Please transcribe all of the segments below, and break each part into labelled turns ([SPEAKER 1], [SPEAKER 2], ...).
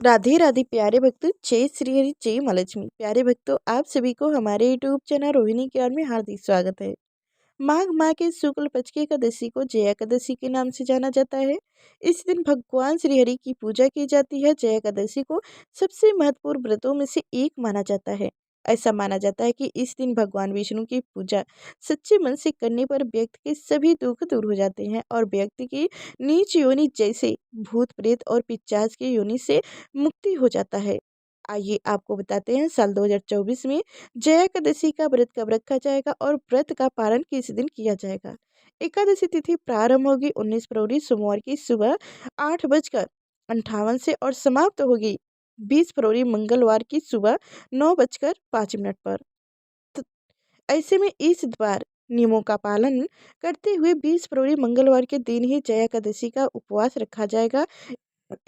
[SPEAKER 1] राधे राधे प्यारे भक्तों, जय श्री हरि, जय माँ लक्ष्मी। प्यारे भक्तों, आप सभी को हमारे यूट्यूब चैनल रोहिणी ज्ञान में हार्दिक स्वागत है। माघ माह के शुक्ल पक्ष की एकादशी को जया एकादशी के नाम से जाना जाता है। इस दिन भगवान श्री हरि की पूजा की जाती है। जया एकादशी को सबसे महत्वपूर्ण व्रतों में से एक माना जाता है। ऐसा माना जाता है कि इस दिन भगवान विष्णु की पूजा सच्चे मन से करने पर व्यक्ति के सभी दुख दूर हो जाते हैं और व्यक्ति की नीच योनि जैसे भूत प्रेत और पिशाच की योनि से मुक्ति हो जाता है। आइए आपको बताते हैं साल 2024 में जया एकादशी का व्रत कब रखा जाएगा और व्रत का पारण किस दिन किया जाएगा। एकादशी तिथि प्रारंभ होगी 19 फरवरी सोमवार की सुबह 8:58 से और समाप्त होगी 20 फरवरी मंगलवार की सुबह 9:05 पर। तो ऐसे में इस बार नियमों का पालन करते हुए 20 फरवरी मंगलवार के दिन ही जया एकादशी का उपवास रखा जाएगा।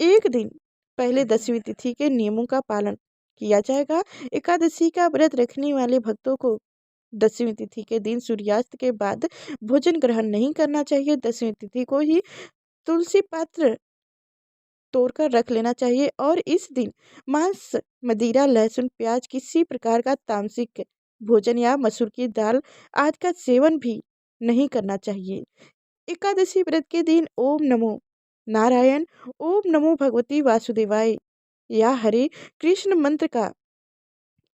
[SPEAKER 1] एक दिन पहले 10वीं तिथि के नियमों का पालन किया जाएगा। एकादशी का व्रत रखने वाले भक्तों को 10वीं तिथि के दिन सूर्यास्त के बाद भोजन ग्रहण नहीं करना चाहिए। 10वीं तिथि को ही तुलसी पात्र तोड़कर रख लेना चाहिए और इस दिन मांस, मदिरा, लहसुन, प्याज, किसी प्रकार का तामसिक भोजन या मसूर की दाल आदि का सेवन भी नहीं करना चाहिए। एकादशी व्रत के दिन ओम नमो नारायण, ओम नमो भगवती वासुदेवाय या हरे कृष्ण मंत्र का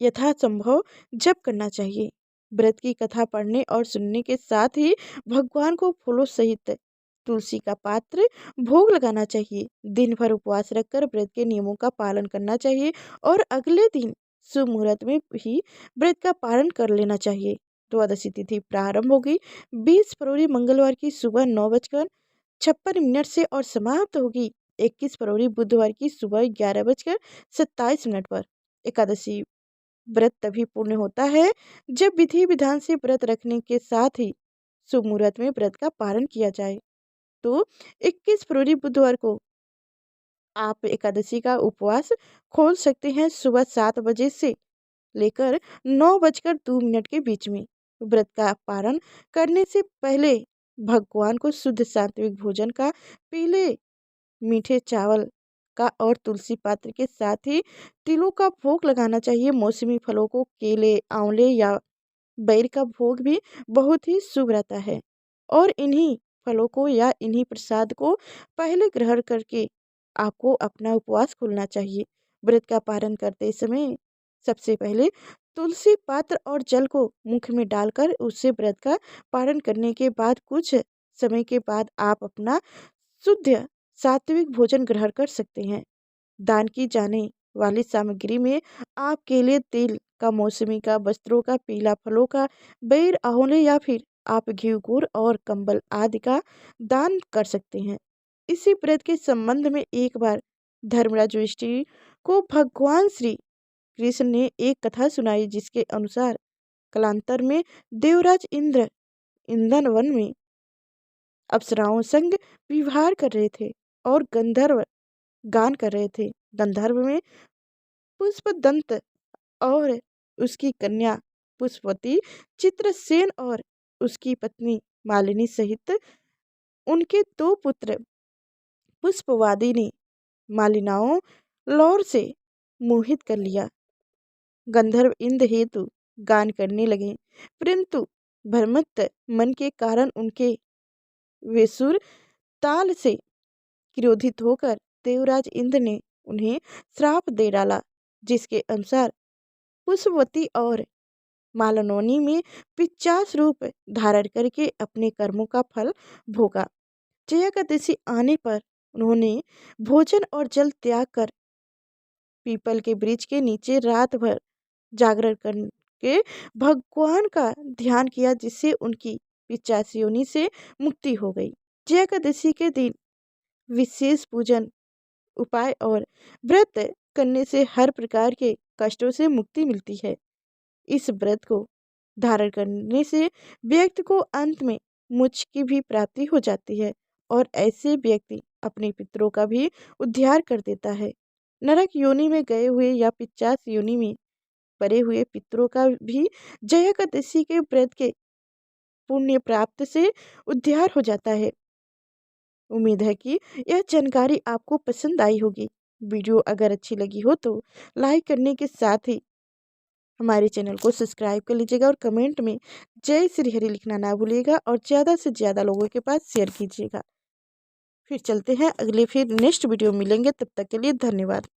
[SPEAKER 1] यथासंभव जप करना चाहिए। व्रत की कथा पढ़ने और सुनने के साथ ही भगवान को फूलों सहित तुलसी का पात्र भोग लगाना चाहिए। दिन भर उपवास रखकर व्रत के नियमों का पालन करना चाहिए और अगले दिन शुभ मुहूर्त में ही व्रत का पालन कर लेना चाहिए। द्वादशी तिथि प्रारंभ होगी 20 फरवरी मंगलवार की सुबह 9:56 से और समाप्त होगी 21 फरवरी बुधवार की सुबह 11:27 पर। एकादशी व्रत तभी पूर्ण होता है जब विधि विधान से व्रत रखने के साथ ही शुभ मुहूर्त में व्रत का पालन किया जाए। तो 21 फरवरी बुधवार को आप एकादशी का उपवास खोल सकते हैं सुबह 7 बजे से लेकर 9:02 के बीच में। व्रत का पारण करने से पहले भगवान को शुद्ध सात्विक भोजन का, पीले मीठे चावल का और तुलसी पात्र के साथ ही तिलों का भोग लगाना चाहिए। मौसमी फलों को, केले, आंवले या बेर का भोग भी बहुत ही शुभ रहता है और इन्हीं फलों को या इन्हीं प्रसाद को पहले ग्रहण करके आपको अपना उपवास खोलना चाहिए। व्रत का पारण करते समय सबसे पहले तुलसी पात्र और जल को मुख में डालकर उससे व्रत का पारण करने के बाद कुछ समय के बाद आप अपना शुद्ध सात्विक भोजन ग्रहण कर सकते हैं। दान की जाने वाली सामग्री में आप केले, तेल का, मौसमी का, वस्त्रों का, पीला फलों का, बेर, आंवले या फिर आप घी, गुड़ और कंबल आदि का दान कर सकते हैं। इसी व्रत के संबंध में एक बार धर्मराज युधिष्ठिर को भगवान श्री कृष्ण ने एक कथा सुनाई जिसके अनुसार कालांतर में देवराज इंद्र इंधन वन में अप्सराओं संग विहार कर रहे थे और गंधर्व गान कर रहे थे। गंधर्व में पुष्पदंत और उसकी कन्या पुष्पवती, चित्रसेन और उसकी पत्नी मालिनी सहित उनके दो पुत्र पुष्पवादी ने मालिनाओं लौर से मोहित कर लिया। गंधर्व इंद्र हेतु गान करने लगे, परंतु भ्रमत मन के कारण उनके वेसुर ताल से क्रोधित होकर देवराज इंद्र ने उन्हें श्राप दे डाला, जिसके अनुसार पुष्पवती और मालनोनी में 50 रूप धारण करके अपने कर्मों का फल भोगा। जया एकादशी आने पर उन्होंने भोजन और जल त्याग कर पीपल के वृक्ष के नीचे रात भर जागरण करके भगवान का ध्यान किया, जिससे उनकी पिचासी योनि से मुक्ति हो गई। जया एकादशी के दिन विशेष पूजन, उपाय और व्रत करने से हर प्रकार के कष्टों से मुक्ति मिलती है। इस व्रत को धारण करने से व्यक्ति को अंत में मोक्ष की भी प्राप्ति हो जाती है और ऐसे व्यक्ति अपने पितरों का भी उद्धार कर देता है। नरक योनि में गए हुए या पिशाच योनि में पड़े हुए पितरों का भी जया एकादशी के व्रत के पुण्य प्राप्त से उद्धार हो जाता है। उम्मीद है कि यह जानकारी आपको पसंद आई होगी। वीडियो अगर अच्छी लगी हो तो लाइक करने के साथ ही हमारे चैनल को सब्सक्राइब कर लीजिएगा और कमेंट में जय श्री हरि लिखना ना भूलिएगा और ज़्यादा से ज़्यादा लोगों के पास शेयर कीजिएगा। फिर चलते हैं अगले फिर नेक्स्ट वीडियो मिलेंगे, तब तक के लिए धन्यवाद।